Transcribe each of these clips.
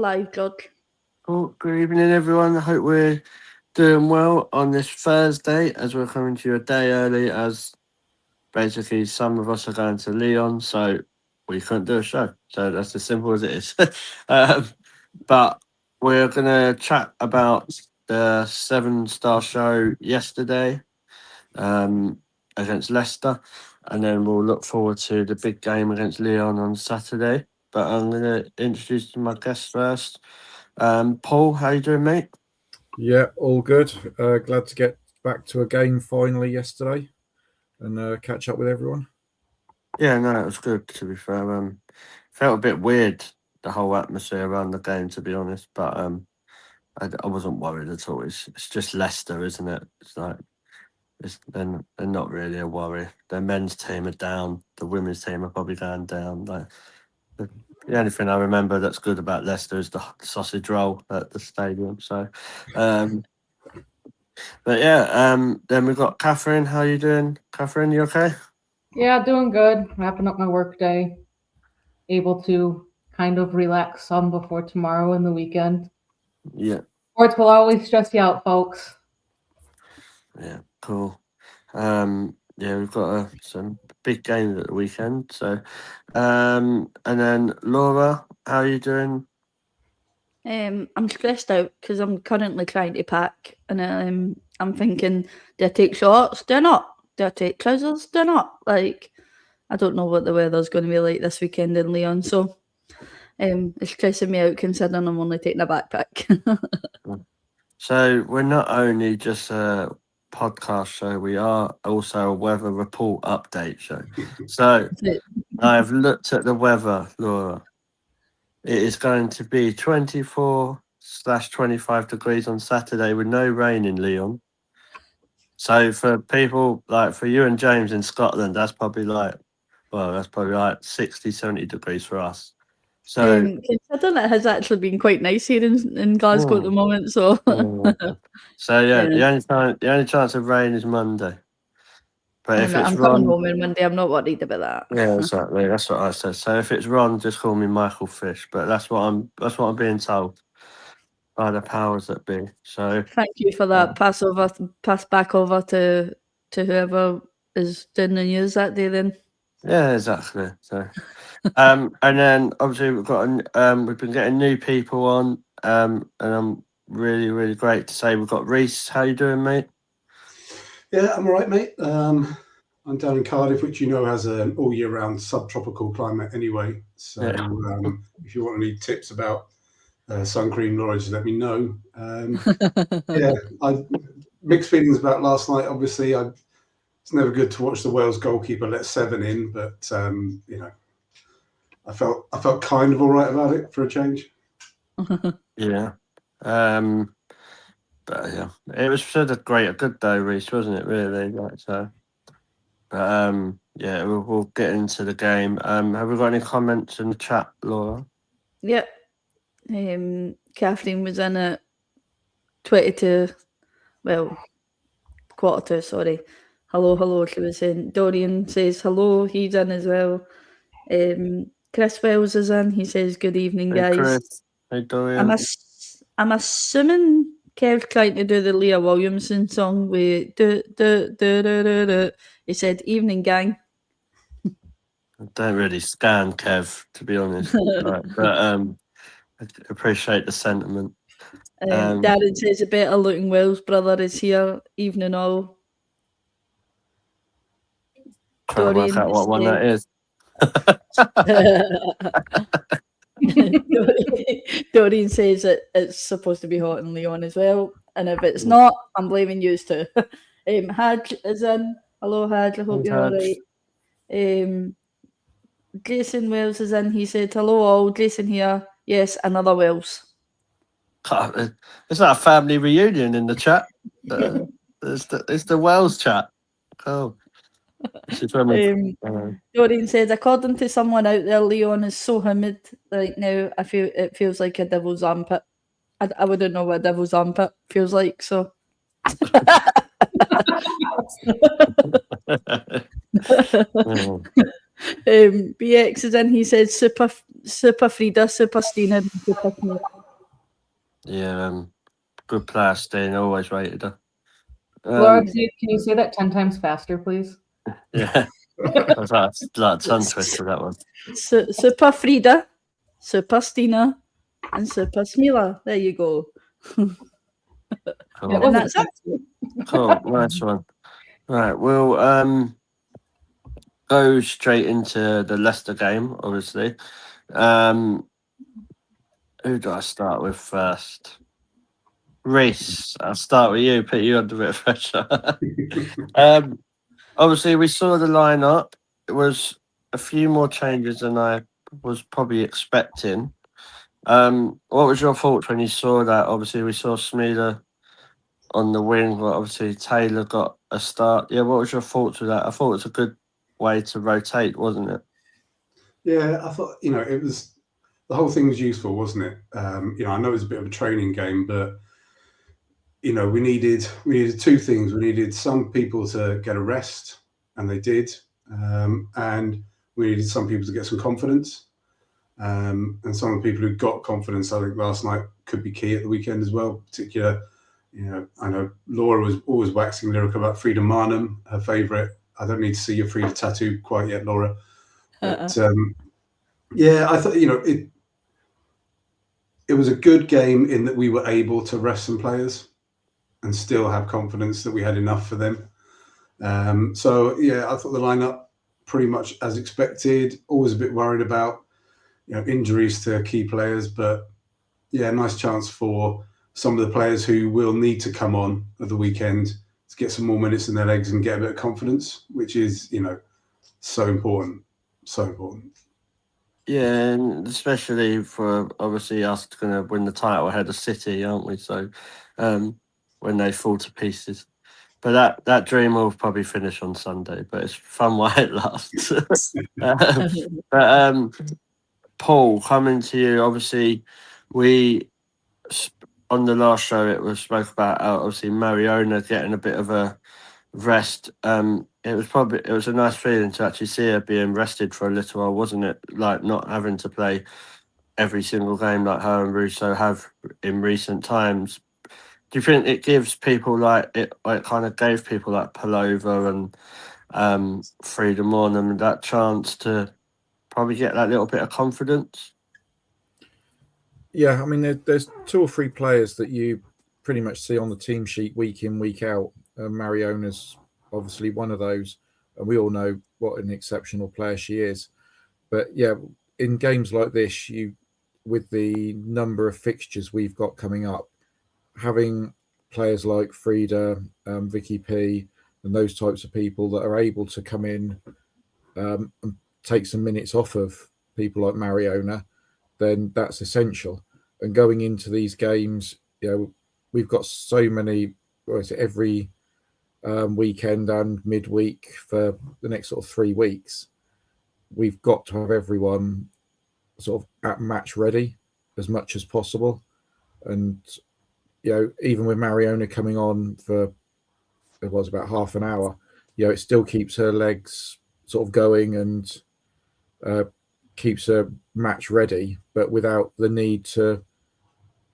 live, George. Oh, good evening, everyone. I hope we're doing well on this Thursday as we're coming to you a day early, as basically some of us are going to Lyon, so we couldn't do a show. So that's as simple as it is. But we're going to chat about the 7-star show yesterday against Leicester, and then we'll look forward to the big game against Lyon on Saturday. But I'm going to introduce my guests first. Paul, how you doing, mate? Yeah, all good. Glad to get back to a game finally yesterday and catch up with everyone. Yeah, no, it was good, to be fair. Felt a bit weird, the whole atmosphere around the game, to be honest, but I wasn't worried at all. It's just Leicester, isn't it? It's like they're not really a worry. Their men's team are down. The women's team are probably going down. Like the only thing I remember that's good about Leicester is the sausage roll at the stadium. So, but yeah, then we've got Catherine. How you doing, Catherine? You okay? Yeah, doing good. Wrapping up my work day. Able to kind of relax some before tomorrow and the weekend. Yeah. Sports will always stress you out, folks. Yeah, cool. Yeah, we've got some big games at the weekend. So, and then Laura, how are you doing? I'm stressed out because I'm currently trying to pack, and I'm thinking, do I take shorts? Do I not? Do I take trousers? Do I not? Like, I don't know what the weather's going to be like this weekend in Lyon, so it's stressing me out considering I'm only taking a backpack. So we're not only just a podcast show, we are also a weather report update show. So I've looked at the weather, Laura. It is going to be 24/25 degrees on Saturday with no rain in Lyon. So for people like for you and James in Scotland, that's probably like 60, 70 degrees for us. So considering it has actually been quite nice here in Glasgow at the moment, so so yeah, the only chance of rain is Monday. But if it's I'm coming home on Monday, I'm not worried about that. Yeah, exactly. That's what I said. So if it's Ron, just call me Michael Fish. But that's what I'm being told by the powers that be. So thank you for that. Pass back over to whoever is doing the news that day. Then. Yeah, exactly. So, and then obviously we've been getting new people on, and I'm really, really great to say we've got Reese. How you doing, mate? Yeah, I'm all right, mate. I'm down in Cardiff, which you know has an all-year-round subtropical climate anyway. So if you want any tips about sun cream, Laura, just let me know. Yeah, I mixed feelings about last night. Obviously, it's never good to watch the Wales goalkeeper let 7 in, but you know, I felt kind of all right about it for a change. Yeah. But yeah, it was sort of a good day, Reece, wasn't it? Really, like so. But yeah, we'll get into the game. Have we got any comments in the chat, Laura? Yep. Kathleen was in at 22. Well, quarter to. Sorry. Hello. She was saying. Dorian says hello. He's in as well. Chris Wells is in. He says good evening, guys. Chris. Hey, Dorian. I'm assuming Kev's trying to do the Leah Williamson song with do. He said, "Evening, gang." I don't really scan Kev, to be honest, right, but I appreciate the sentiment. Darren says a better looking Wells brother is here. Evening, all. Trying to work out what one that is. Doreen says that it's supposed to be hot in Lyon as well, and if it's not, I'm blaming you too. Hadj is in. Hello, Hadj. I hope you're all right. Jason Wells is in. He said, "Hello, all. Jason here. Yes, another Wells." God, it's like a family reunion in the chat. It's the Wells chat. Oh. Doreen says, according to someone out there, Lyon is so humid right now. It feels like a devil's armpit. I wouldn't know what a devil's armpit feels like, so. BX is in. He says Super Frida, Super Stina, and Super Smith. Yeah, good player, Steen. Always rated her. Laura, can you say that 10 times faster, please? Yeah, I was like tongue twister that one. Super Frida, Super Stina, and Super Smila. There you go. Cool. And that's it. Cool, nice one. Right, we'll go straight into the Leicester game, obviously. Who do I start with first? Reece, I'll start with you, put you under a bit of pressure. Obviously, we saw the lineup. It was a few more changes than I was probably expecting. What was your thoughts when you saw that? Obviously, we saw Smealer on the wing, but obviously Taylor got a start. Yeah, what was your thoughts with that? I thought it was a good way to rotate, wasn't it? Yeah, I thought, it was, the whole thing was useful, wasn't it? I know it was a bit of a training game, but we needed two things. We needed some people to get a rest, and they did, and we needed some people to get some confidence. And some of the people who got confidence, I think, last night could be key at the weekend as well. Particular, I know Laura was always waxing lyrical about Frida Marnham, her favourite. I don't need to see your Frida tattoo quite yet, Laura. But yeah, I thought it was a good game in that we were able to rest some players and still have confidence that we had enough for them. So yeah, I thought the lineup pretty much as expected. Always a bit worried about injuries to key players, but yeah, nice chance for some of the players who will need to come on at the weekend to get some more minutes in their legs and get a bit of confidence, which is so important, so important. Yeah, and especially for obviously us going to win the title ahead of City, aren't we? So when they fall to pieces. But that dream will probably finish on Sunday, but it's fun while it lasts. Paul, coming to you, obviously we on the last show it was spoke about obviously Mariona getting a bit of a rest. It was a nice feeling to actually see her being rested for a little while, wasn't it? Like not having to play every single game like her and Russo have in recent times. Do you think it gives people it kind of gave people like Palova and Frida Mornham that chance to probably get that little bit of confidence? Yeah, I mean, there's two or three players that you pretty much see on the team sheet week in, week out. Mariona's obviously one of those, and we all know what an exceptional player she is. But yeah, in games like this, with the number of fixtures we've got coming up, having players like Frida, Vicky P, and those types of people that are able to come in and take some minutes off of people like Mariona, then that's essential. And going into these games, we've got so many, every weekend and midweek for the next sort of 3 weeks. We've got to have everyone sort of at match ready as much as possible. And, even with Mariona coming on for, it was about half an hour, it still keeps her legs sort of going and keeps her match ready, but without the need to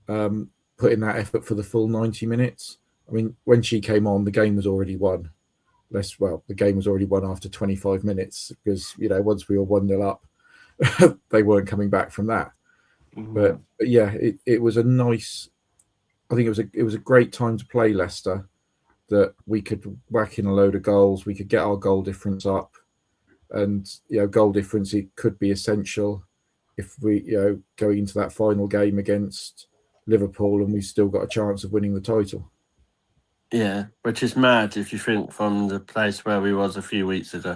put in that effort for the full 90 minutes. I mean, when she came on, the game was already won. The game was already won after 25 minutes because, once we were 1-0 up, they weren't coming back from that. Mm-hmm. But yeah, it was a nice, I think it was a great time to play Leicester, that we could whack in a load of goals. We could get our goal difference up. And, goal difference, it could be essential if we, going into that final game against Liverpool and we've still got a chance of winning the title. Yeah, which is mad if you think from the place where we was a few weeks ago.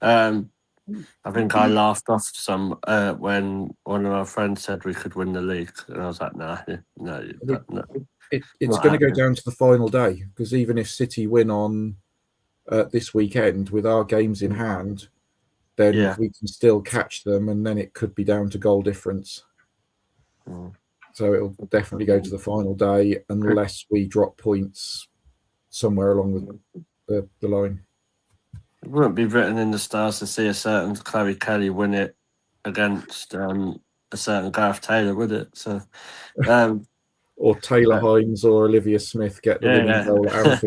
I think I laughed off some when one of our friends said we could win the league. And I was like, no. It's going to go down to the final day, because even if City win on this weekend with our games in hand, then we can still catch them, and then it could be down to goal difference. So it'll definitely go to the final day unless we drop points somewhere along the line. It wouldn't be written in the stars to see a certain Chloe Kelly win it against a certain Gareth Taylor, would it? So, or Taylor Hines or Olivia Smith get the winning goal at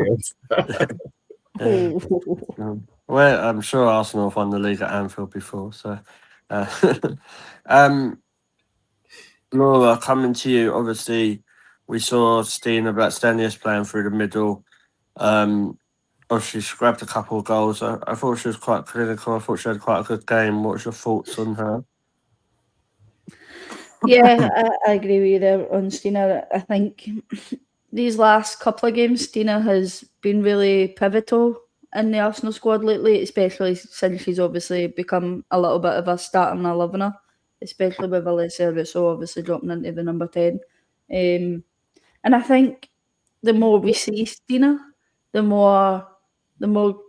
Anfield. Well, I'm sure Arsenal have won the league at Anfield before. So, Laura, coming to you, obviously, we saw Stina Blackstenius playing through the middle. Obviously, she grabbed a couple of goals. I thought she was quite clinical. I thought she had quite a good game. What's your thoughts on her? Yeah, I agree with you there on Stina. I think these last couple of games, Stina has been really pivotal in the Arsenal squad lately, especially since she's obviously become a little bit of a starting 11er, especially with Alessia Russo obviously dropping into the number 10. And I think the more we see Stina, the more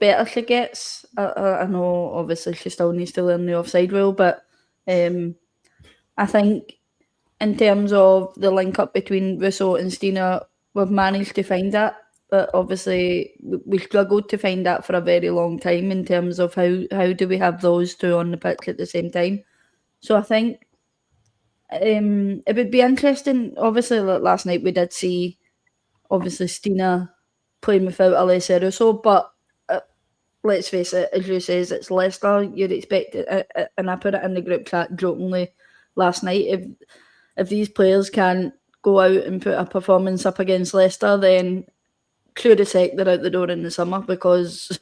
better she gets. I know obviously she still needs to learn the offside rule, but I think in terms of the link up between Russo and Stina, we've managed to find that. But obviously, we struggled to find that for a very long time in terms of how do we have those two on the pitch at the same time. So I think it would be interesting. Obviously, like last night we did see obviously Stina playing without Alessia Russo, but let's face it, as you says, it's Leicester. You'd expect it, and I put it in the group chat jokingly last night. If these players can't go out and put a performance up against Leicester, then clear as heck they're out the door in the summer, because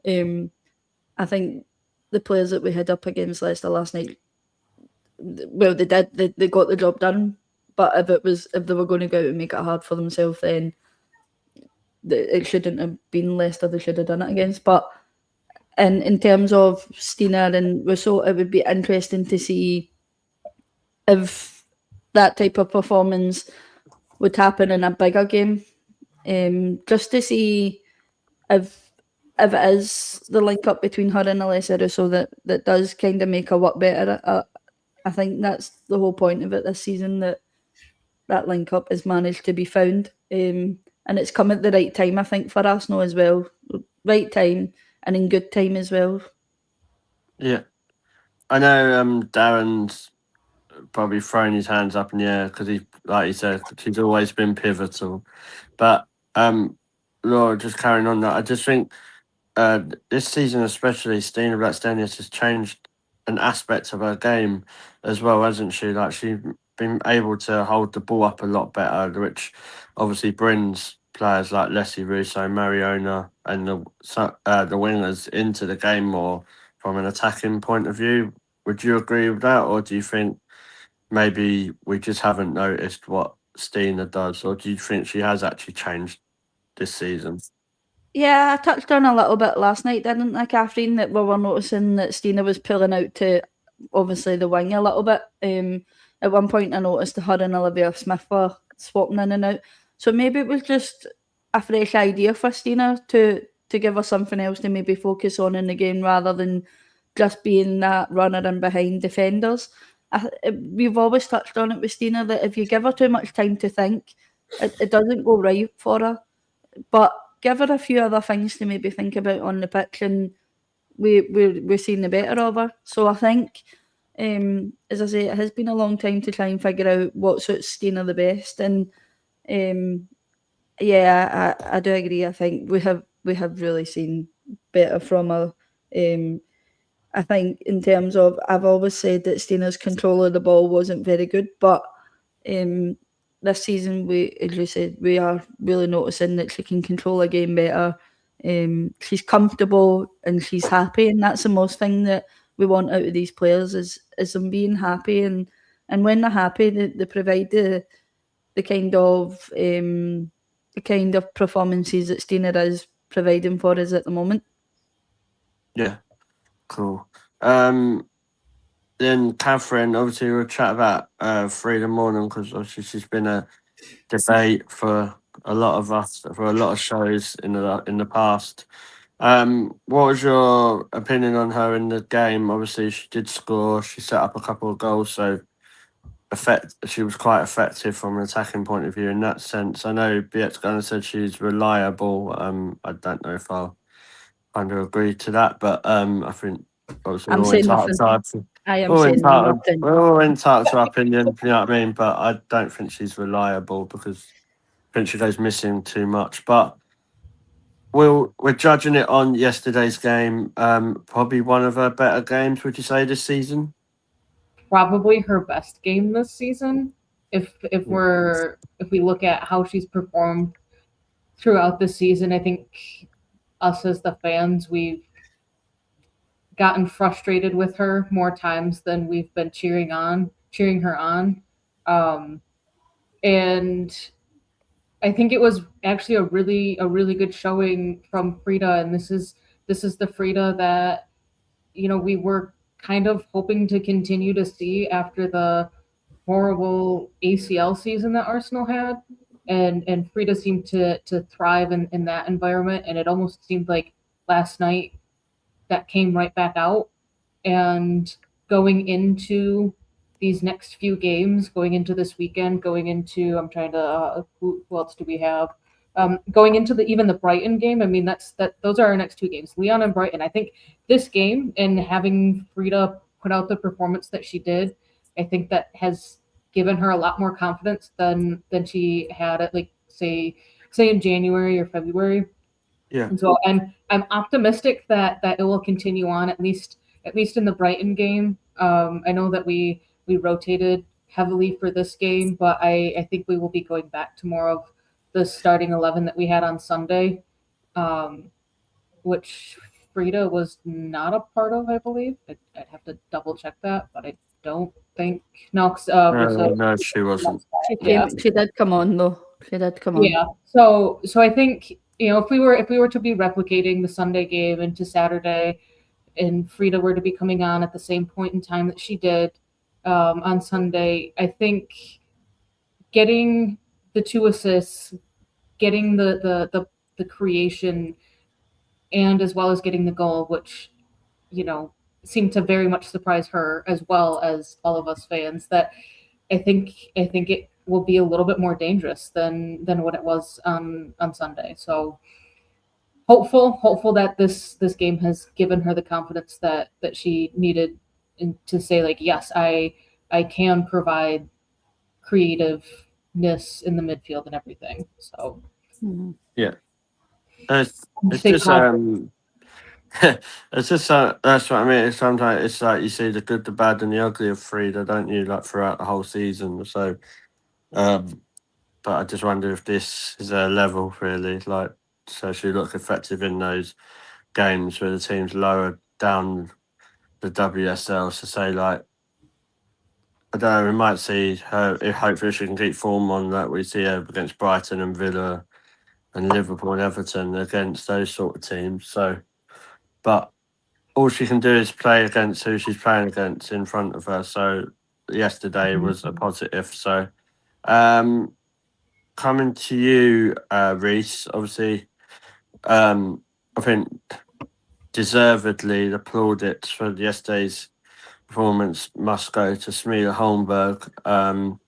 I think the players that we had up against Leicester last night, well, they got the job done. But if they were going to go out and make it hard for themselves, then it shouldn't have been Leicester they should have done it against. But in terms of Stina and Russo, it would be interesting to see if that type of performance would happen in a bigger game, just to see if it is the link up between her and Alessia Russo that does kind of make her work better. I think that's the whole point of it this season, that link up has managed to be found, and it's come at the right time, I think, for Arsenal as well. Right time and in good time as well. Yeah, I know Darren's probably throwing his hands up in the air because he, like you said, she's always been pivotal. But Laura, just carrying on that, I just think this season especially, Stina Blackstenius has changed an aspect of her game as well, hasn't she? Like, she's been able to hold the ball up a lot better, which obviously brings players like Leslie Russo, Mariona, and the wingers into the game more from an attacking point of view. Would you agree with that, or do you think maybe we just haven't noticed what Stina does, or do you think she has actually changed this season? Yeah, I touched on a little bit last night, didn't I, Catherine, that we were noticing that Stina was pulling out to obviously the wing a little bit. At one point I noticed her and Olivia Smith were swapping in and out. So maybe it was just a fresh idea for Stina to give her something else to maybe focus on in the game rather than just being that runner in behind defenders. We've always touched on it with Stina that if you give her too much time to think, it doesn't go right for her. But give her a few other things to maybe think about on the pitch, and we're seeing the better of her. So I think, as I say, it has been a long time to try and figure out what suits Stina the best. And yeah, I do agree. I think we have really seen better from her. I think in terms of, I've always said that Stina's control of the ball wasn't very good, but this season, as you said, we are really noticing that she can control a game better. She's comfortable and she's happy, and that's the most thing that we want out of these players is them being happy, and when they're happy, they provide the kind of performances that Stina is providing for us at the moment. Yeah, cool. Then Catherine, obviously we'll chat about Freedom Morning, because obviously she's been a debate for a lot of us, for a lot of shows in the past. What was your opinion on her in the game? Obviously she did score, she set up a couple of goals, so she was quite effective from an attacking point of view in that sense. I know Biet's kind of said she's reliable. I don't know if I kind of agree to that, but I think obviously I'm saying nothing. I am we're saying nothing. all entitled to our opinion, you know what I mean? But I don't think she's reliable because I think she goes missing too much. But we're judging it on yesterday's game. Probably one of her better games, would you say, this season? Probably her best game this season. If we look at how she's performed throughout the season, I think us as the fans, we've gotten frustrated with her more times than we've been cheering her on. And I think it was actually a really good showing from Frida, and this is the Frida that we were kind of hoping to continue to see after the horrible ACL season that Arsenal had, and Frida seemed to thrive in that environment, and it almost seemed like last night that came right back out. And going into these next few games, going into this weekend, going into I'm trying to who else do we have? Going into even the Brighton game. I mean, those are our next two games, Lyon and Brighton. I think this game and having Frida put out the performance that she did, I think that has given her a lot more confidence than she had at say in January or February. Yeah. And so I'm optimistic that it will continue on at least in the Brighton game. I know that we rotated heavily for this game, but I think we will be going back to more of the starting 11 that we had on Sunday, which Frida was not a part of, I believe. I'd have to double check that, but I don't think no, she wasn't. She did come on though. She did come on. Yeah. So I think if we were to be replicating the Sunday game into Saturday, and Frida were to be coming on at the same point in time that she did on Sunday, I think getting the 2 assists, getting the creation, and as well as getting the goal, which seemed to very much surprise her as well as all of us fans, that I think it will be a little bit more dangerous than what it was on Sunday. So hopeful that this game has given her the confidence that she needed to say, like, yes, I can provide creativeness in the midfield and everything. So yeah, it's just it's just that's what I mean. Sometimes it's like you see the good, the bad, and the ugly of Frida, don't you? Like throughout the whole season. So, but I just wonder if this is a level really, like, so she look effective in those games where the team's lower down the WSL. So say like, I don't know, we might see her. If hopefully she can keep form on that, we see her against Brighton and Villa and Liverpool and Everton against those sort of teams. So, but all she can do is play against who she's playing against in front of her. So yesterday was a positive. So coming to you, Reese, obviously, I think deservedly the plaudits for yesterday's performance must go to Smila Holmberg.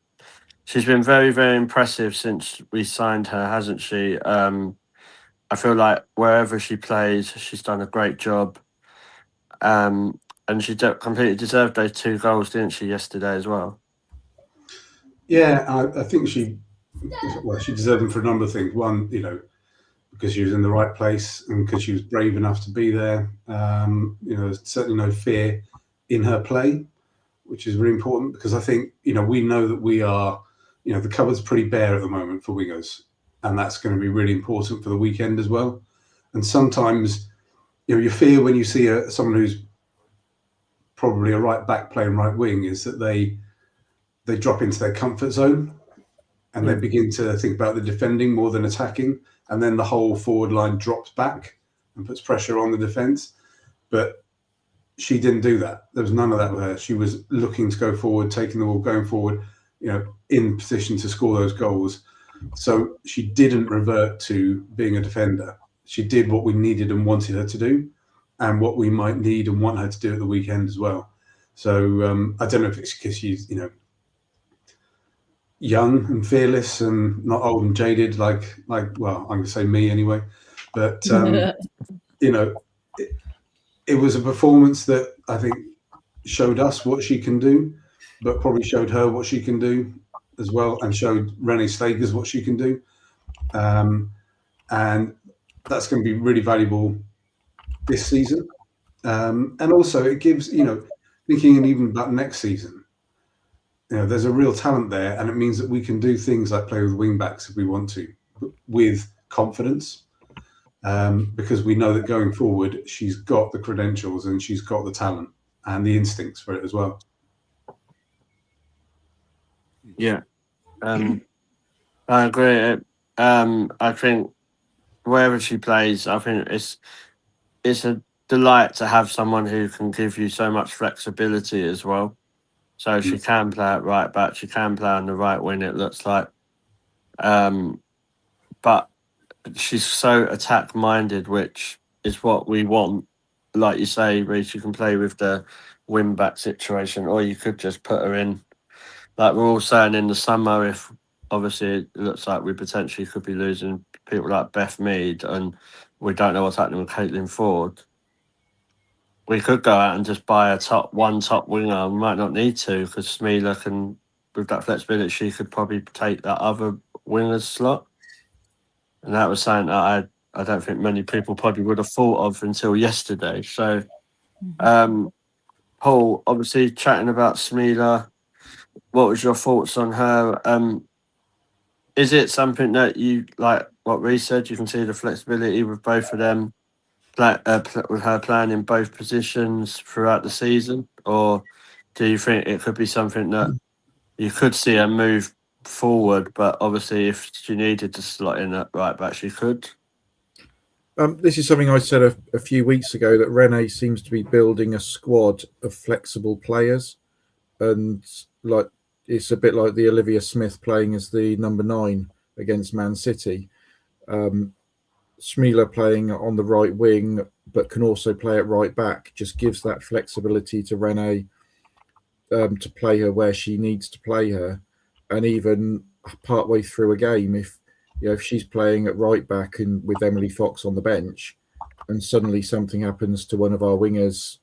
She's been very, very impressive since we signed her, hasn't she? I feel like wherever she plays, she's done a great job. And she completely deserved those 2 goals, didn't she, yesterday as well? Yeah, I think she deserved them for a number of things. One, because she was in the right place and because she was brave enough to be there. There's certainly no fear in her play, which is really important because I think, we know that we are, the cupboard's pretty bare at the moment for wingers, and that's going to be really important for the weekend as well. And sometimes, your fear when you see someone who's probably a right back playing right wing is that they drop into their comfort zone and they begin to think about the defending more than attacking, and then the whole forward line drops back and puts pressure on the defence. But she didn't do that. There was none of that with her. She was looking to go forward, taking the ball, going forward, in position to score those goals. So she didn't revert to being a defender. She did what we needed and wanted her to do, and what we might need and want her to do at the weekend as well. So I don't know if it's because she's, young and fearless and not old and jaded, like well, I'm going to say me anyway. But, it was a performance that I think showed us what she can do, but probably showed her what she can do as well, and showed Renee Stakers what she can do. And that's going to be really valuable this season. And also it gives, thinking even about next season, there's a real talent there, and it means that we can do things like play with wing backs if we want to, with confidence, because we know that going forward, she's got the credentials and she's got the talent and the instincts for it as well. Yeah, I agree. I think wherever she plays, I think it's a delight to have someone who can give you so much flexibility as well. So she can play at right back, she can play on the right wing, it looks like. But she's so attack minded, which is what we want. Like you say, Reece, you can play with the wing back situation, or you could just put her in. Like we're all saying in the summer, if obviously it looks like we potentially could be losing people like Beth Mead, and we don't know what's happening with Caitlin Ford. We could go out and just buy a top winger. We might not need to, because Smeela can, with that flexibility, she could probably take that other winger's slot. And that was something that I don't think many people probably would have thought of until yesterday. So, Paul, obviously chatting about Smeela, what was your thoughts on her? Is it something that you, like what Reece said, you can see the flexibility with both of them, with her playing in both positions throughout the season? Or do you think it could be something that you could see her move forward, but obviously if she needed to slot in at right back, she could? This is something I said a few weeks ago, that Renee seems to be building a squad of flexible players, and like it's a bit like the Olivia Smith playing as the number 9 against Man City. Smeela playing on the right wing, but can also play at right back, just gives that flexibility to Renee to play her where she needs to play her. And even partway through a game, if she's playing at right back and with Emily Fox on the bench, and suddenly something happens to one of our wingers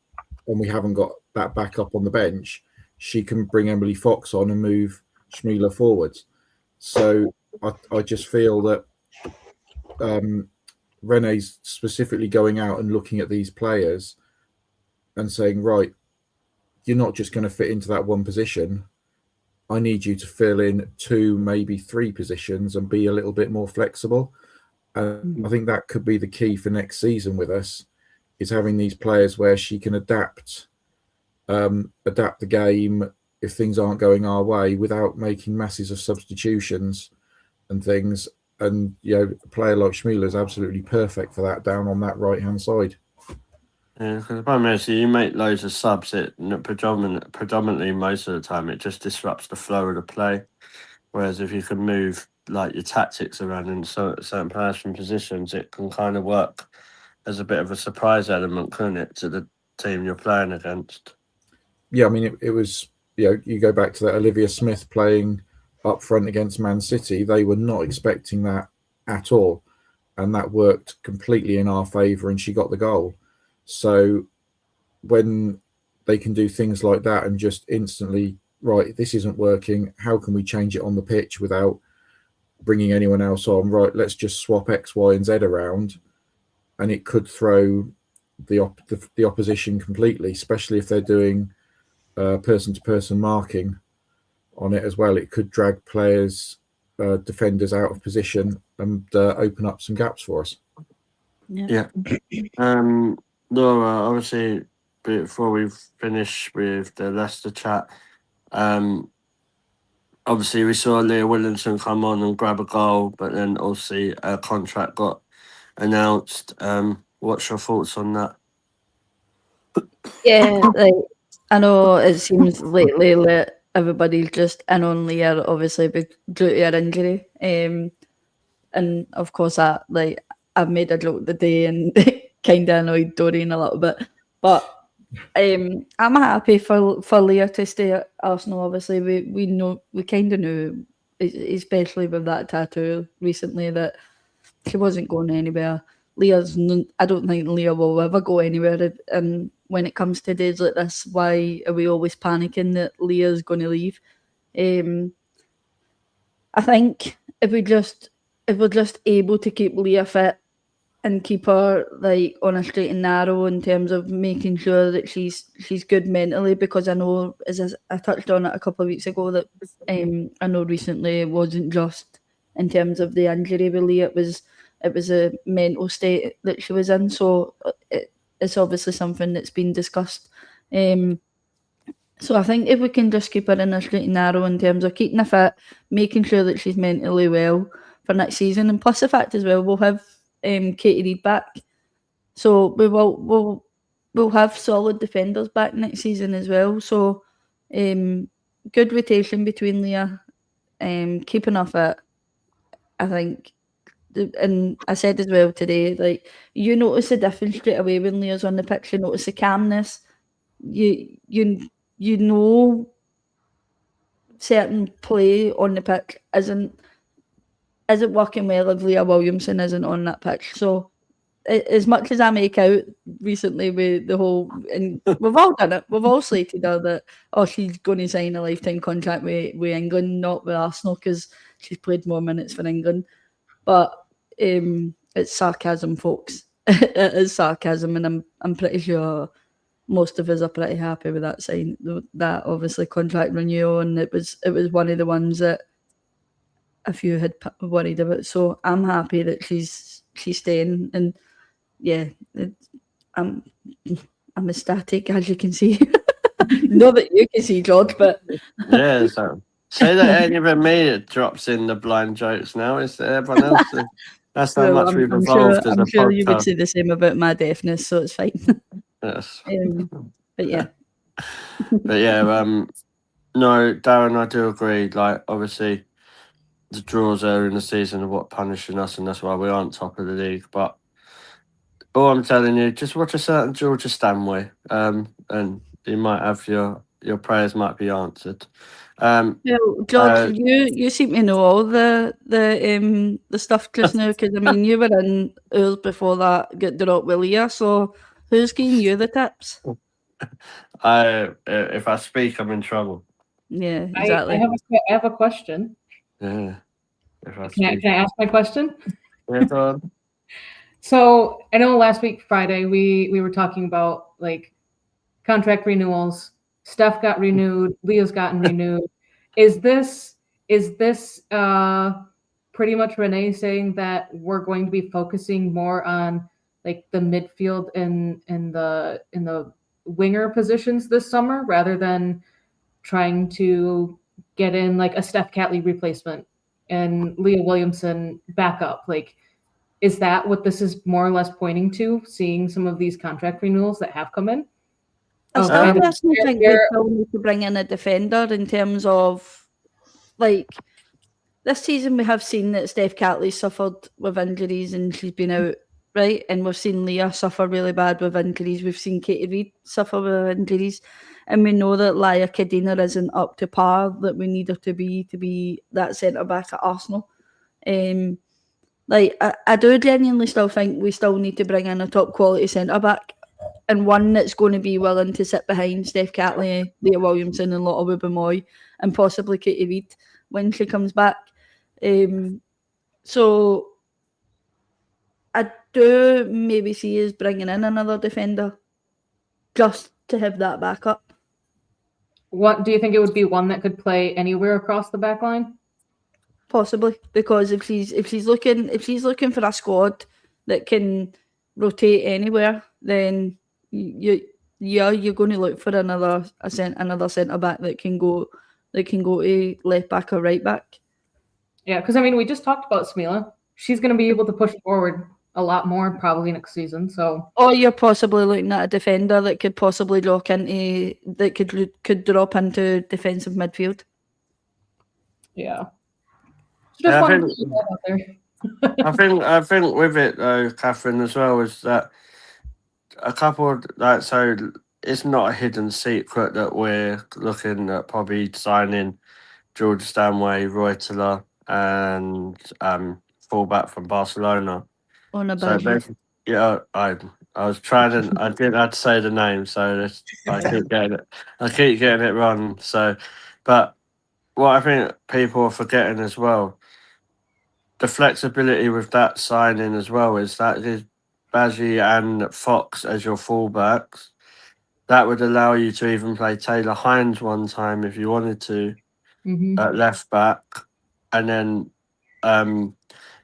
and we haven't got that backup on the bench, she can bring Emily Fox on and move Smeela forwards. So I just feel that Renee's specifically going out and looking at these players and saying, right, you're not just going to fit into that one position. I need you to fill in 2, maybe 3 positions and be a little bit more flexible. I think that could be the key for next season with us, is having these players where she can adapt the game if things aren't going our way, without making masses of substitutions and things. And a player like Smeela is absolutely perfect for that, down on that right hand side. Yeah, because the problem is, you make loads of subs, it predominantly most of the time it just disrupts the flow of the play. Whereas if you can move like your tactics around in certain players from positions, it can kind of work as a bit of a surprise element, couldn't it, to the team you're playing against? Yeah, I mean, it was, you go back to that Olivia Smith playing up front against Man City, they were not expecting that at all. And that worked completely in our favour, and she got the goal. So when they can do things like that and just instantly, right, this isn't working, how can we change it on the pitch without bringing anyone else on? Right, let's just swap X, Y, and Z around, and it could throw the opposition completely, especially if they're doing person-to-person marking on it as well. It could drag players, defenders out of position and open up some gaps for us. Yeah. Laura, obviously, before we finish with the Leicester chat, obviously we saw Leah Williamson come on and grab a goal, but then obviously a contract got announced. What's your thoughts on that? Yeah, I know it seems lately that everybody's just in on Leah, obviously due to her injury. And of course, I've made a joke today and kind of annoyed Doreen a little bit, but I'm happy for Leah to stay at Arsenal. Obviously, we kind of knew, especially with that tattoo recently, that she wasn't going anywhere. I don't think Leah will ever go anywhere. And when it comes to days like this, why are we always panicking that Leah's going to leave? I think if we're just able to keep Leah fit and keep her like on a straight and narrow in terms of making sure that she's good mentally, because I know, as I touched on it a couple of weeks ago, that I know recently it wasn't just in terms of the injury with Leah, it was a mental state that she was in, so it's obviously something that's been discussed. So I think if we can just keep her in a straight and narrow in terms of keeping her fit, making sure that she's mentally well for next season, and plus the fact as well, we'll have Katie Reid back, so we'll have solid defenders back next season as well. So good rotation between Leah, keeping her fit. I think, and I said as well today, like, you notice the difference straight away when Leah's on the pitch. You notice the calmness. You know certain play on the pitch isn't working well if Leah Williamson isn't on that pitch. So as much as I make out recently with the whole, and we've all done it, we've all slated her that, oh, she's going to sign a lifetime contract with England, not with Arsenal, because she's played more minutes for England. But it's sarcasm, folks. It is sarcasm, and I'm pretty sure most of us are pretty happy with that obviously contract renewal, and it was one of the ones that a few had worried about. So I'm happy that she's staying, and yeah, I'm ecstatic, as you can see. Not that you can see, George, but yeah. So say that ain't even me that drops in the blind jokes now. It's everyone else. That's how much we've evolved as a podcast. I'm sure you would say the same about my deafness, so it's fine. Yes. But yeah. No, Darren, I do agree. Like, obviously, the draws early in the season are what punishing us, and that's why we aren't top of the league. But all I'm telling you, just watch a certain Georgia Stanway, and you might have your prayers might be answered. George, you seem to know all the stuff just now, because I mean, you were in ours before that got dropped with Leah. So who's giving you the tips? If I speak, I'm in trouble. Yeah, exactly. I have a question. Yeah. Can I ask my question? Yeah, go on. So I know last week Friday we were talking about like contract renewals. Steph got renewed. Leah's gotten renewed. Is this pretty much Renee saying that we're going to be focusing more on like the midfield and the winger positions this summer rather than trying to get in like a Steph Catley replacement and Leah Williamson backup? Like, is that what this is more or less pointing to, seeing some of these contract renewals that have come in? I still personally think we still need to bring in a defender in terms of, like, this season we have seen that Steph Catley suffered with injuries and she's been out, right? And we've seen Leah suffer really bad with injuries. We've seen Katie Reid suffer with injuries. And we know that Laia Kadena isn't up to par that we need her to be that centre-back at Arsenal. Like, I do genuinely still think we still need to bring in a top-quality centre-back, and one that's going to be willing to sit behind Steph Catley, Leah Williamson and Lotte Wubben-Moy, and possibly Katie Reid when she comes back. So I do maybe see us bringing in another defender just to have that backup. What do you think it would be? One that could play anywhere across the back line? Possibly, because if she's looking for a squad that can rotate anywhere, then you're going to look for another centre back that can go to left back or right back. Yeah, because I mean, we just talked about Smila. She's going to be able to push forward a lot more probably next season. So, or you're possibly looking at a defender that could possibly drop into drop into defensive midfield. Yeah. I think with it though, Catherine, as well, is that a couple of like, so it's not a hidden secret that we're looking at probably signing George Stanway, Reuteler, and fullback from Barcelona. On a budget. Yeah, I was trying to. I didn't have to say the name, so I keep getting it. I keep getting it wrong. So, but what I think people are forgetting as well, the flexibility with that signing as well is that is Badgie and Fox as your fullbacks. That would allow you to even play Taylor Hines one time if you wanted to at left back, and then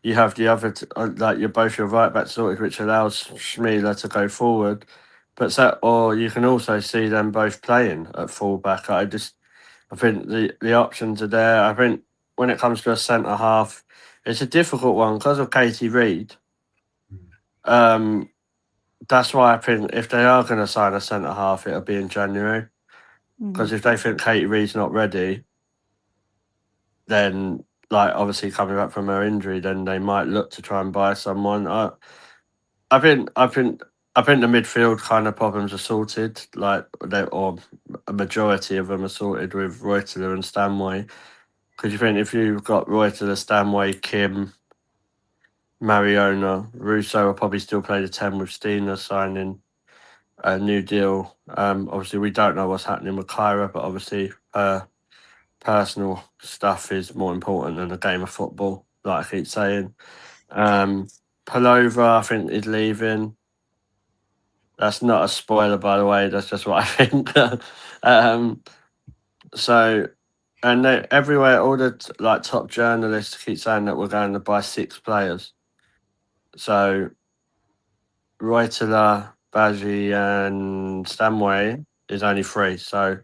you have the other like you're both your right back sorted, which allows Schmiele to go forward. But or you can also see them both playing at full back. I think the options are there. I think when it comes to a centre half, it's a difficult one because of Katie Reid. That's why I think if they are going to sign a centre half, it'll be in January. Because if they think Katie Reid's not ready, then like obviously coming back from her injury, then they might look to try and buy someone. I think the midfield kind of problems are sorted, like or a majority of them are sorted with Reuteler and Stanway. Because you think if you've got Reuteler, Stanway, Kim, Mariona, Russo will probably still play the 10 with Steiner signing a new deal. Obviously, we don't know what's happening with Kyra, but obviously, personal stuff is more important than a game of football, like I keep saying. Palova, I think, is leaving. That's not a spoiler, by the way. That's just what I think. So, and everywhere, all the top journalists keep saying that we're going to buy 6 players. So, Reuteler, Badgie, and Stanway is only 3. So,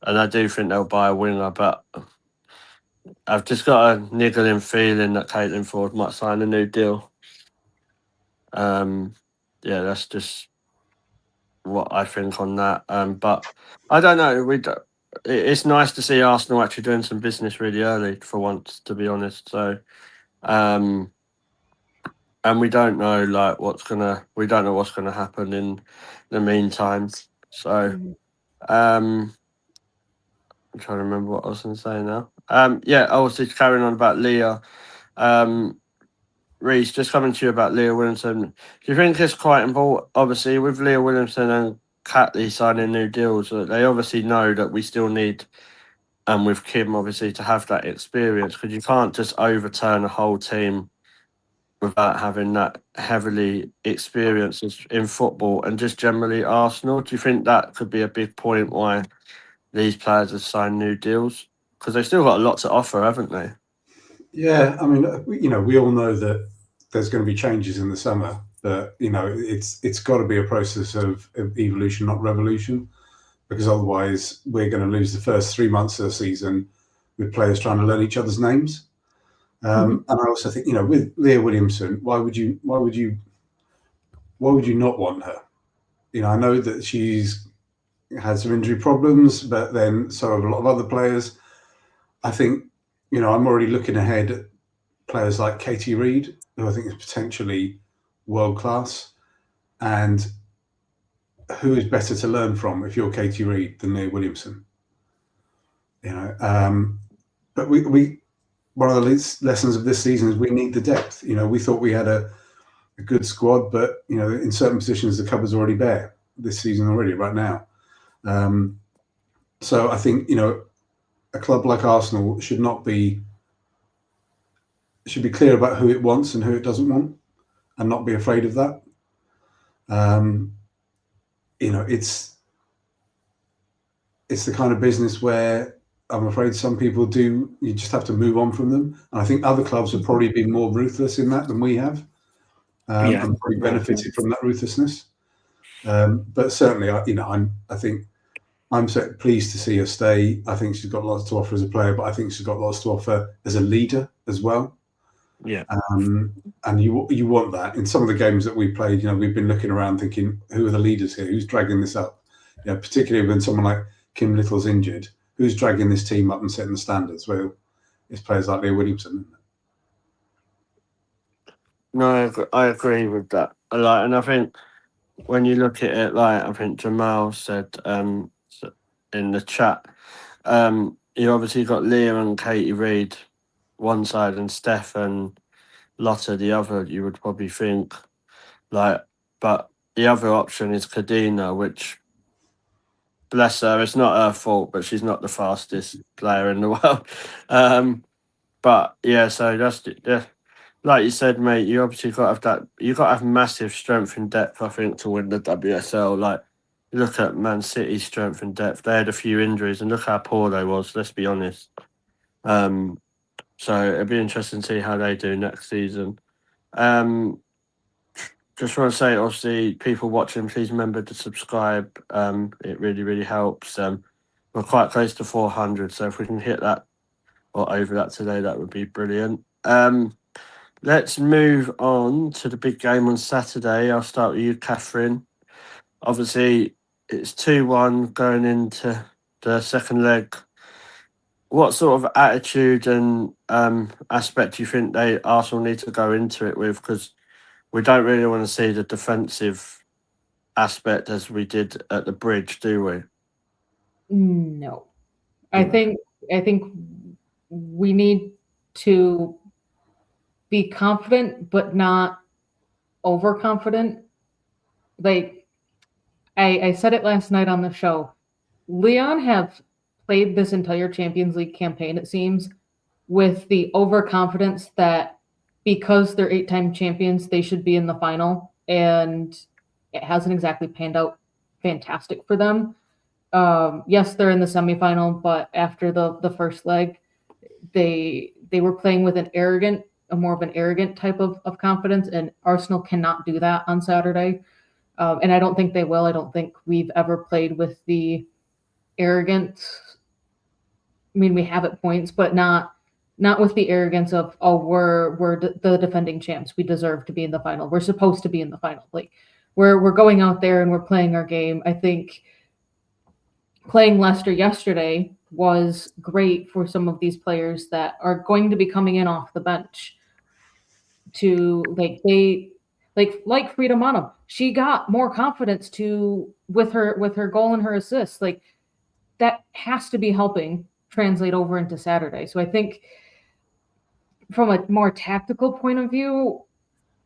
and I do think they'll buy a winger, but I've just got a niggling feeling that Caitlin Ford might sign a new deal. Yeah, that's just what I think on that. But I don't know. It's nice to see Arsenal actually doing some business really early for once, to be honest. So, and we don't know we don't know what's gonna happen in the meantime. So, I'm trying to remember what I was going to say now. Yeah, I was just carrying on about Leah. Reece, just coming to you about Leah Williamson. Do you think it's quite important, obviously, with Leah Williamson and Catley signing new deals, they obviously know that we still need, and with Kim, obviously, to have that experience, because you can't just overturn a whole team without having that heavily experience in football and just generally Arsenal. Do you think that could be a big point why these players have signed new deals? Because they've still got a lot to offer, haven't they? Yeah, I mean, we all know that there's going to be changes in the summer, but it's got to be a process of evolution, not revolution, because otherwise we're going to lose the first 3 months of the season with players trying to learn each other's names. And I also think, with Leah Williamson, why would you not want her? I know that she's had some injury problems, but then so have a lot of other players. I think, I'm already looking ahead at players like Katie Reid, who I think is potentially world class. And who is better to learn from if you're Katie Reid than Leah Williamson? But we one of the lessons of this season is we need the depth. We thought we had a good squad, but in certain positions the cupboard's already bare this season already right now. So I think a club like Arsenal should be clear about who it wants and who it doesn't want, and not be afraid of that. It's the kind of business where I'm afraid some people do. You just have to move on from them, and I think other clubs have probably been more ruthless in that than we have, and probably benefited from that ruthlessness. But certainly, I think I'm so pleased to see her stay. I think she's got lots to offer as a player, but I think she's got lots to offer as a leader as well. Yeah. And you want that in some of the games that we played. We've been looking around thinking, who are the leaders here? Who's dragging this up? Particularly when someone like Kim Little's injured, who's dragging this team up and setting the standards? Well, it's players like Leah Williamson. No, I agree with that. And I think when you look at it, I think Jamal said in the chat, you obviously got Leah and Katie Reid one side and Steph and Lotta the other. You would probably think but the other option is Kadena, which, bless her, it's not her fault, but she's not the fastest player in the world. But yeah, so that's like you said, mate. You obviously got to have that. You got to have massive strength and depth, I think, to win the WSL. Like, look at Man City's strength and depth. They had a few injuries, and look how poor they was. Let's be honest. So it'll be interesting to see how they do next season. Just want to say, obviously, people watching, please remember to subscribe. It really, really helps. We're quite close to 400, so if we can hit that or over that today, that would be brilliant. Let's move on to the big game on Saturday. I'll start with you, Catherine. Obviously, it's 2-1 going into the second leg. What sort of attitude and aspect do you think Arsenal need to go into it with? Because we don't really want to see the defensive aspect as we did at the Bridge, do we? No. I think we need to be confident, but not overconfident. Like I said it last night on the show, Lyon have played this entire Champions League campaign, it seems, with the overconfidence that because they're 8-time champions, they should be in the final, and it hasn't exactly panned out fantastic for them. Yes, they're in the semifinal, but after the first leg, they were playing with a more of an arrogant type of confidence, and Arsenal cannot do that on Saturday. And I don't think they will. I don't think we've ever played with the arrogance. I mean, we have at points, but not with the arrogance of, oh, we're the defending champs. We deserve to be in the final. We're supposed to be in the final. Like we're going out there and we're playing our game. I think playing Leicester yesterday was great for some of these players that are going to be coming in off the bench to like Frida Mano. She got more confidence with her goal and her assists. Like that has to be helping translate over into Saturday. So I think from a more tactical point of view,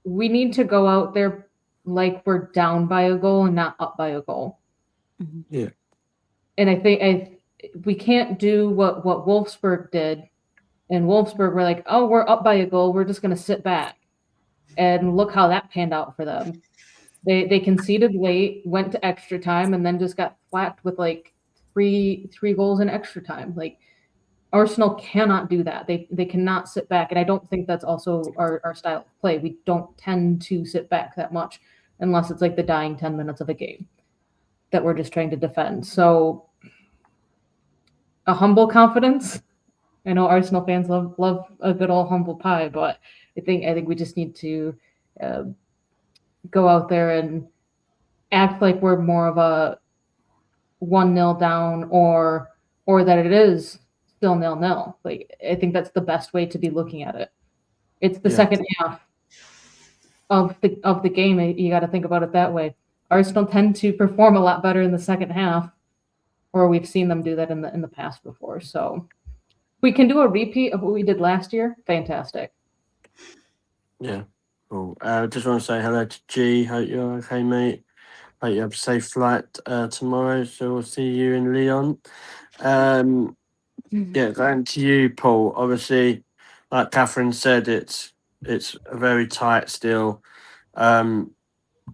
we need to go out there like we're down by a goal and not up by a goal. Yeah. And I think we can't do what Wolfsburg did. In Wolfsburg, we're like, oh, we're up by a goal. We're just going to sit back. And look how that panned out for them. They conceded late, went to extra time, and then just got flacked with like three goals in extra time. Like Arsenal cannot do that. They cannot sit back. And I don't think that's also our style of play. We don't tend to sit back that much unless it's like the dying 10 minutes of a game that we're just trying to defend. So a humble confidence. I know Arsenal fans love a good old humble pie, but I think we just need to go out there and act like we're more of a 1-0 down or that it is still 0-0. Like I think that's the best way to be looking at it. It's the second half of the game. You got to think about it that way. Arsenal tend to perform a lot better in the second half, or we've seen them do that in the past before. So we can do a repeat of what we did last year. Fantastic. Yeah. Cool. Just want to say hello to G. Hope you're okay, mate. Hope you have a safe flight tomorrow. So we'll see you in Lyon. Yeah, going to you, Paul. Obviously, like Catherine said, it's very tight still. Are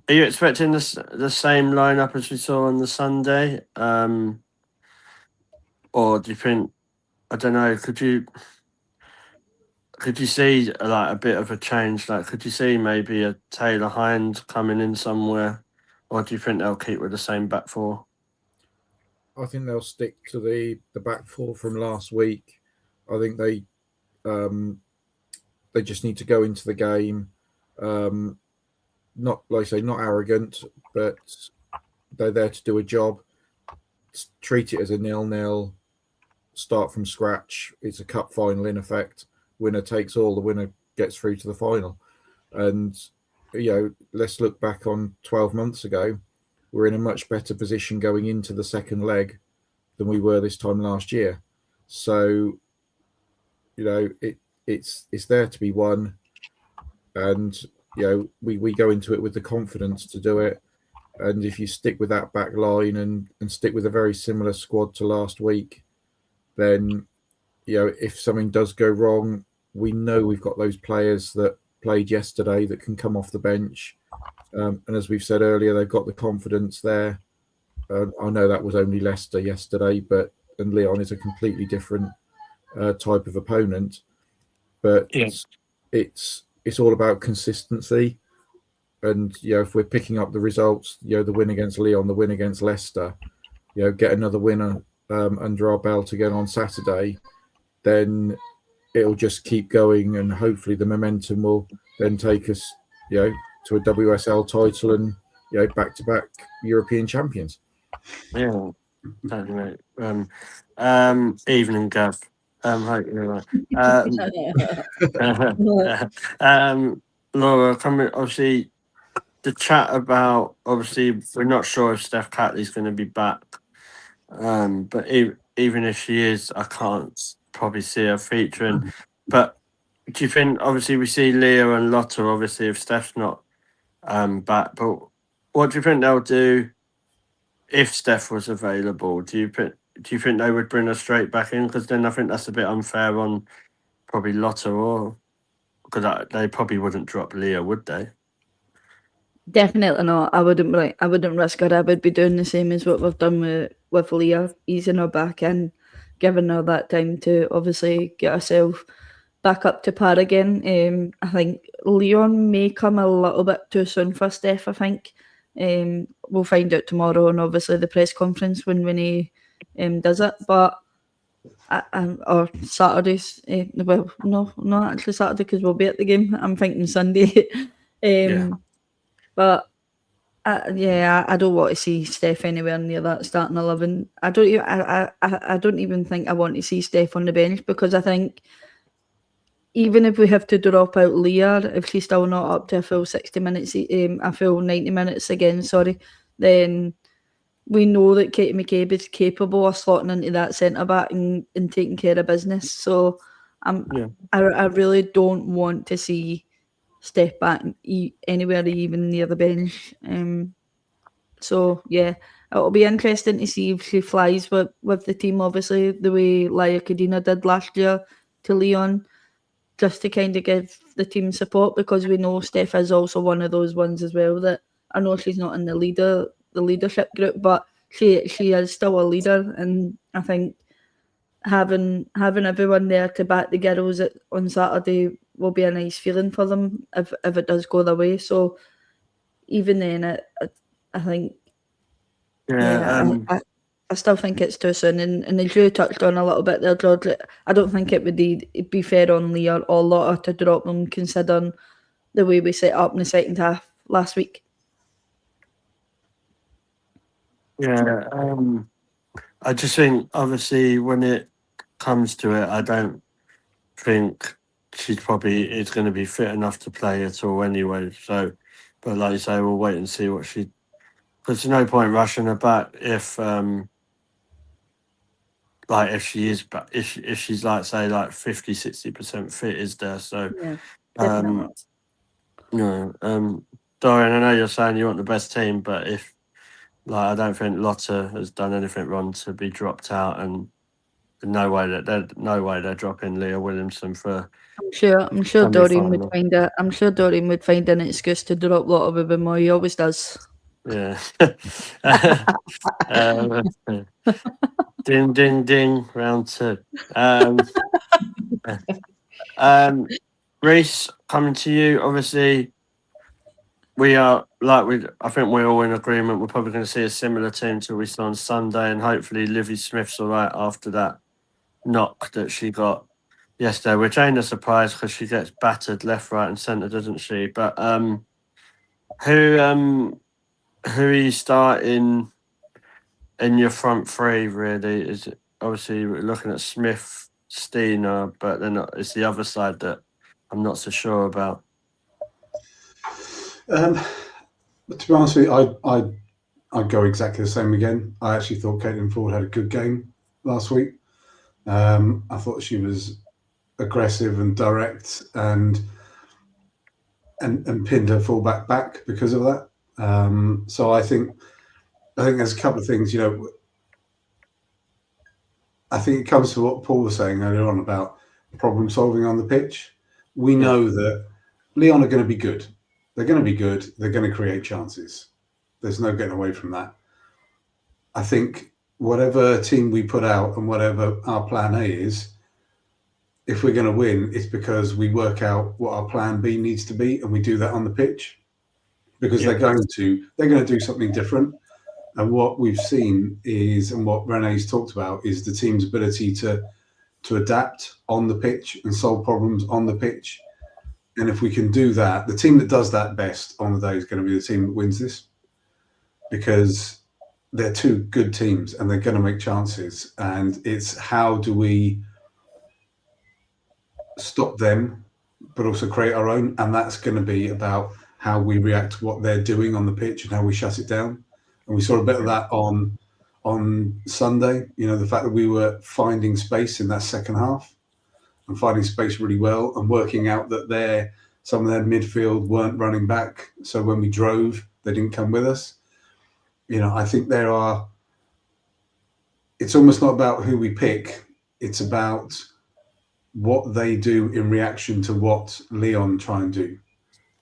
you expecting the same lineup as we saw on the Sunday? Or do you think, I don't know, could you see like a bit of a change? Like, could you see maybe a Taylor Hind coming in somewhere? Or do you think they'll keep with the same back four? I think they'll stick to the back four from last week. I think they just need to go into the game, not like I say, not arrogant, but they're there to do a job. Treat it as a 0-0. Start from scratch. It's a cup final in effect. Winner takes all. The winner gets through to the final. And let's look back on 12 months ago. We're in a much better position going into the second leg than we were this time last year. So, it's there to be won. And we go into it with the confidence to do it. And if you stick with that back line and stick with a very similar squad to last week, then, if something does go wrong, we know we've got those players that played yesterday that can come off the bench. And as we've said earlier, they've got the confidence there. I know that was only Leicester yesterday, and Lyon is a completely different type of opponent. But it's all about consistency. And if we're picking up the results, the win against Lyon, the win against Leicester, get another winner under our belt again on Saturday, then it'll just keep going, and hopefully the momentum will then take us, to a WSL title and back-to-back European champions. Yeah, totally, mate. Evening, Gav. Hope you're right. Laura, obviously. The chat about, obviously, we're not sure if Steph Catley's going to be back. But even if she is, I can't probably see her featuring. But do you think, obviously, we see Leah and Lotta, obviously, if Steph's not back. But what do you think they'll do if Steph was available? Do you think they would bring her straight back in? Because then I think that's a bit unfair on probably Lotta, or because they probably wouldn't drop Leah, would they? Definitely not. I wouldn't risk her. I would be doing the same as what we've done with Leah, easing her back in, giving her that time to obviously get herself back up to par again. I think Lyon may come a little bit too soon for Steph. I think we'll find out tomorrow, and obviously the press conference when Winnie does it. But or Saturdays. Well, no, not actually Saturday because we'll be at the game. I'm thinking Sunday. But I don't want to see Steph anywhere near that starting 11. I don't even think I want to see Steph on the bench, because I think even if we have to drop out Leah, if she's still not up to a full 60 minutes, a full 90 minutes again, then we know that Katie McCabe is capable of slotting into that centre back and taking care of business. So I really don't want to see Steph back anywhere even near the bench. So it'll be interesting to see if she flies with the team, obviously the way Laia Kadina did last year to Lyon, just to kind of give the team support, because we know Steph is also one of those ones as well that I know she's not in the leadership group, but she is still a leader, and I think having everyone there to back the girls on Saturday will be a nice feeling for them if it does go their way. So even then, I think I still think it's too soon. And as you touched on a little bit there, George, I don't think it would be fair on Leah or Lotta to drop them, considering the way we set up in the second half last week. Yeah, I just think, obviously, when it comes to it, I don't think she's probably is going to be fit enough to play at all anyway. So, but like you say, we'll wait and see what she. Because there's no point rushing her back if she is back, if she's like, say, like 50-60% fit is there. So, Definitely. Dorian, I know you're saying you want the best team, but if I don't think Lotta has done anything wrong to be dropped out, and no way they're dropping Leah Williamson for. I'm sure Dorian would find it. I'm sure Dorian would find an excuse to drop Lotta with him, or he always does. Yeah. Ding, ding, ding. Round 2. Reece, coming to you. Obviously, we are I think we're all in agreement. We're probably going to see a similar team to we saw on Sunday, and hopefully Livy Smith's all right after that knock that she got yesterday, which ain't a surprise because she gets battered left, right, and centre, doesn't she? But who are you starting in your front three? Really, is it obviously we're looking at Smith, Steiner, but then it's the other side that I'm not so sure about. But to be honest with you, I'd go exactly the same again. I actually thought Caitlin Ford had a good game last week. I thought she was aggressive and direct, and and pinned her fullback back because of that. So I think there's a couple of things. I think it comes to what Paul was saying earlier on about problem solving on the pitch. We know that Lyon are going to be good. They're going to be good. They're going to create chances. There's no getting away from that. I think whatever team we put out and whatever our plan A is, if we're going to win, it's because we work out what our plan B needs to be, and we do that on the pitch. Because they're going to do something different. And what we've seen is, and what Renee's talked about, is the team's ability to adapt on the pitch and solve problems on the pitch. And if we can do that, the team that does that best on the day is going to be the team that wins this, because they're two good teams and they're going to make chances. And it's how do we stop them, but also create our own. And that's going to be about how we react to what they're doing on the pitch and how we shut it down. And we saw a bit of that on Sunday. The fact that we were finding space in that second half and finding space really well, and working out that some of their midfield weren't running back. So when we drove, they didn't come with us. I think it's almost not about who we pick. It's about what they do in reaction to what Lyon try and do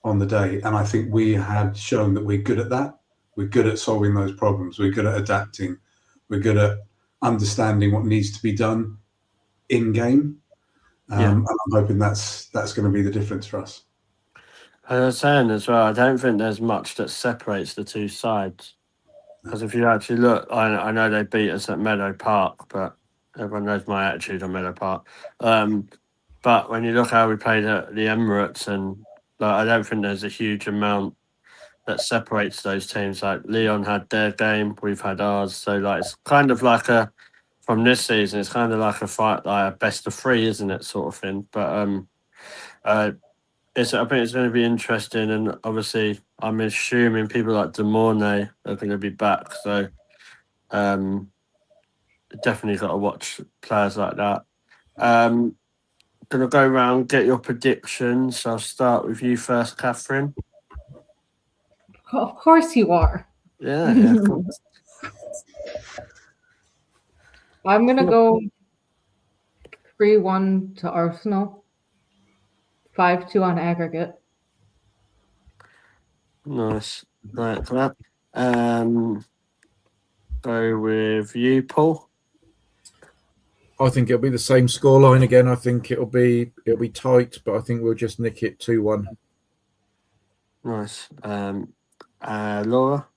on the day. And I think we had shown that we're good at that. We're good at solving those problems. We're good at adapting. We're good at understanding what needs to be done in game. And I'm hoping that's going to be the difference for us. As I was saying as well, I don't think there's much that separates the two sides. Because if you actually look, I know they beat us at Meadow Park, but everyone knows my attitude on Meadow Park. But when you look how we played at the Emirates, and I don't think there's a huge amount that separates those teams. Like Lyon had their game, we've had ours. So it's kind of like from this season, it's kind of like a fight, like a best of three, isn't it, sort of thing. But I think it's going to be interesting, and obviously I'm assuming people like De Mornay are going to be back. So definitely got to watch players like that. Going to go around, get your predictions. I'll start with you first, Catherine. Of course you are. Yeah. I'm going to go 3-1 to Arsenal. 5-2 on aggregate. Nice. Right, for that. Go with you, Paul. I think it'll be the same scoreline again. I think it'll be tight, but I think we'll just nick it 2-1. Nice. Laura.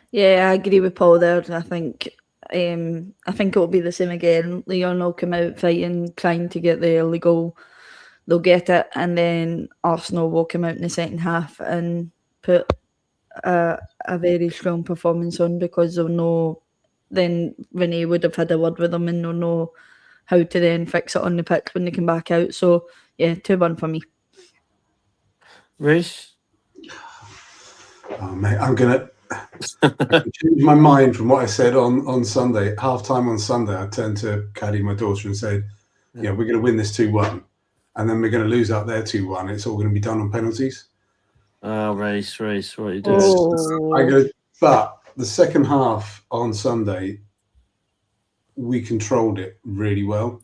Yeah, I agree with Paul there. I think it will be the same again. Lyon will come out fighting, trying to get the early goal. They'll get it, and then Arsenal will come out in the second half and put a very strong performance on, because they'll know. Then Renee would have had a word with them, and they'll know how to then fix it on the pitch when they come back out. So yeah, 2-1 for me. Reece. Oh, mate, I'm gonna change my mind from what I said on Sunday. At half-time on Sunday, I turned to Caddy, my daughter, and said, we're going to win this 2-1, and then we're going to lose out there 2-1. It's all going to be done on penalties. Oh, Reece, what are you doing? But the second half on Sunday, we controlled it really well.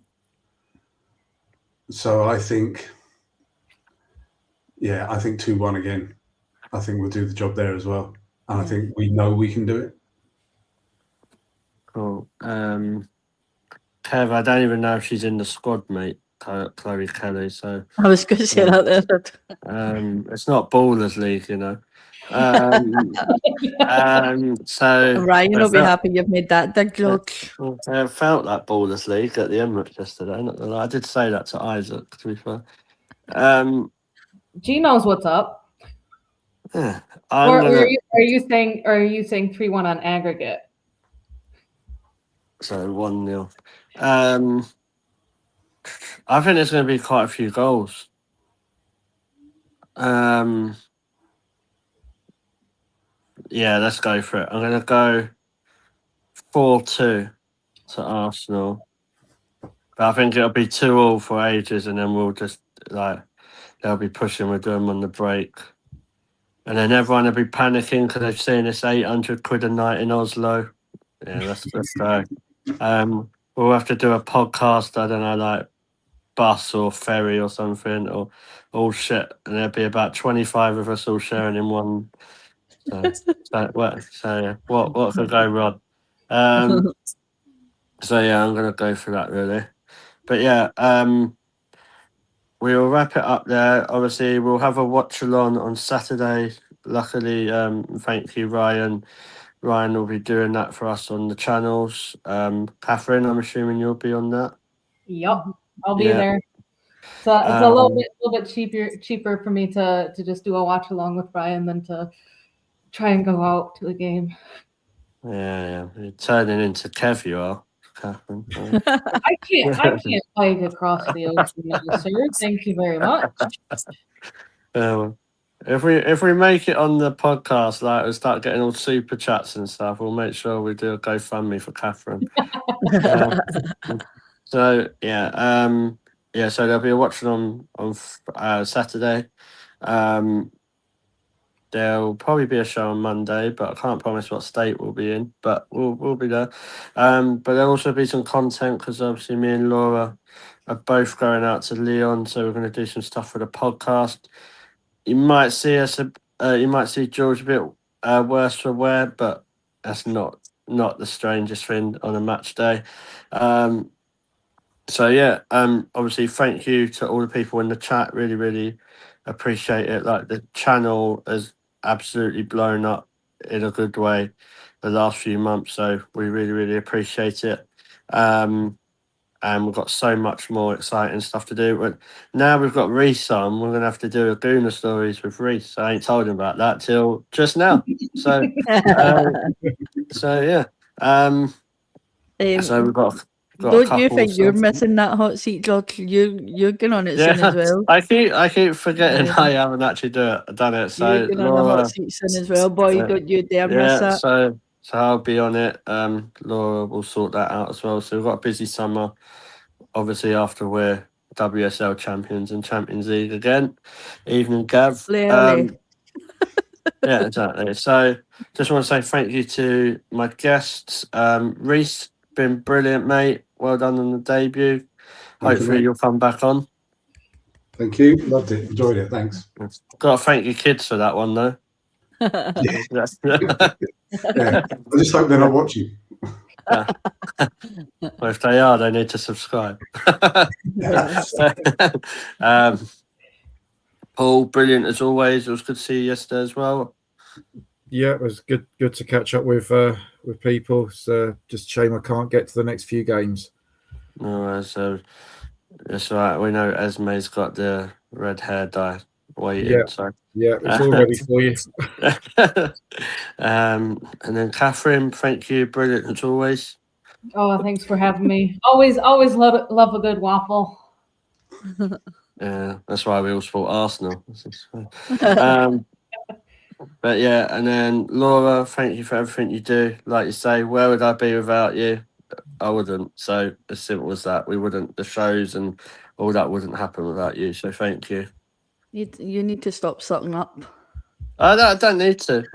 So I think 2-1 again. I think we'll do the job there as well. And I think we know we can do it. Cool. Kev, I don't even know if she's in the squad, mate. Chloe Kelly. So I was going to say that there. It's not Ballers League, So Ryan will be happy you've made that big joke. It felt like Ballers League at the Emirates yesterday. Not gonna lie. I did say that to Isaac, to be fair. G knows what's up. Yeah, Are you saying 3-1 on aggregate? So 1-0. I think there's going to be quite a few goals. Yeah, let's go for it. I'm going to go 4-2 to Arsenal. But I think it'll be 2-2 for ages, and then we'll just they'll be pushing with them on the break. And then everyone will be panicking because they've seen this 800 quid a night in Oslo. Yeah, let's go. We'll have to do a podcast, I don't know, like bus or ferry or something, or all shit. And there'll be about 25 of us all sharing in one. So what could go wrong? So yeah, I'm gonna go for that really. But yeah, we'll wrap it up there. Obviously, we'll have a watch along on Saturday. Luckily, thank you, Ryan. Ryan will be doing that for us on the channels. Catherine, I'm assuming you'll be on that. Yep, I'll be Yeah. there. So it's a little bit cheaper for me to just do a watch along with Brian than to try and go out to a game. Yeah. You're turning into Kev, you are, Catherine. I can't fight across the ocean now, sir. Thank you very much. If we make it on the podcast, like we start getting all super chats and stuff, we'll make sure we do a GoFundMe for Catherine. So there'll be a watching on Saturday. There'll probably be a show on Monday, but I can't promise what state we'll be in. But we'll be there. But there'll also be some content because obviously me and Laura are both going out to Lyon, so we're going to do some stuff for the podcast. You might see us. You might see George a bit worse for wear, but that's not the strangest thing on a match day. So yeah, obviously thank you to all the people in the chat. Really, really appreciate it. Like the channel has absolutely blown up in a good way the last few months, so we really, really appreciate it. And we've got so much more exciting stuff to do. But now we've got Reese on, we're going to have to do a Gooner Stories with Reese. I ain't told him about that till just now. So, so yeah. So we've got don't you think you're missing that hot seat, George? You're going on it soon as well. I keep forgetting I haven't actually done it. So you're going on the hot seat soon as well, boy. Don't you dare miss that. So I'll be on it. Laura will sort that out as well. So we've got a busy summer. Obviously, after we're WSL champions and Champions League again. Evening, Gav. Yeah, exactly. So just want to say thank you to my guests. Reese, been brilliant, mate. Well done on the debut. Hopefully you'll come back on. Thank you. Loved it. Enjoyed it. Thanks. Got to thank your kids for that one, though. Yeah. I just hope they're not watching. Well, if they are, they need to subscribe. Paul, brilliant as always. It was good to see you yesterday as well. Yeah, it was good to catch up with people. It's just a shame I can't get to the next few games. No, so it's all right. We know Esme's got the red hair dye waiting. Yeah, so it's all ready for you. And then Catherine, thank you, brilliant as always. Oh, thanks for having me. Always love a good waffle. Yeah, that's why we all support Arsenal. But yeah, and then Laura, thank you for everything you do. Like you say, where would I be without you? I wouldn't. So as simple as that. We wouldn't. The shows and all that wouldn't happen without you. So thank you. You need to stop sucking up. I don't need to.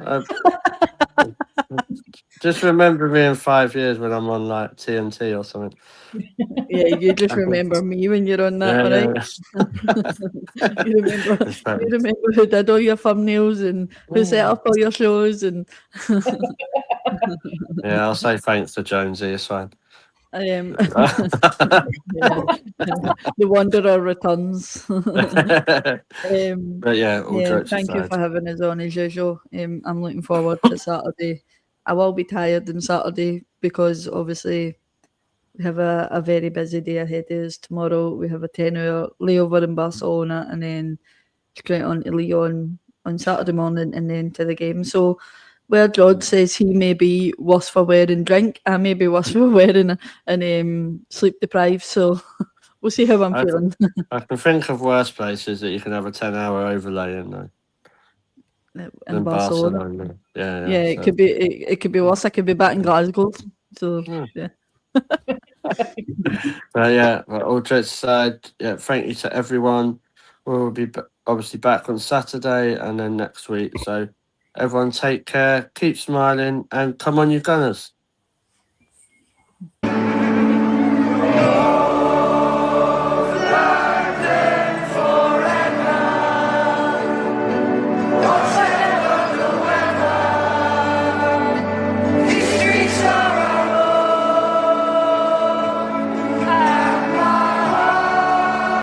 Just remember me in 5 years when I'm on like TNT or something. Yeah, you just remember me when you're on that, right? You remember who did all your thumbnails and who set up all your shows and. Yeah, I'll say thanks to Jonesy. It's fine. The Wanderer returns. But yeah, thank you for having us on as usual. I'm looking forward to Saturday. I will be tired on Saturday because obviously we have a very busy day ahead of us. Tomorrow we have a 10-hour layover in Barcelona and then straight on to Lyon on Saturday morning and then to the game. So where George says he may be worse for wearing drink, I may be worse for wearing and sleep deprived. So we'll see how I'm feeling. I can think of worse places that you can have a 10-hour overlay in though. In Barcelona. Yeah, it could be. It could be worse. I could be back in Glasgow. So yeah. But all jokes aside, thank you to everyone. We'll be obviously back on Saturday and then next week. So everyone take care, keep smiling, and come on, you Gunners.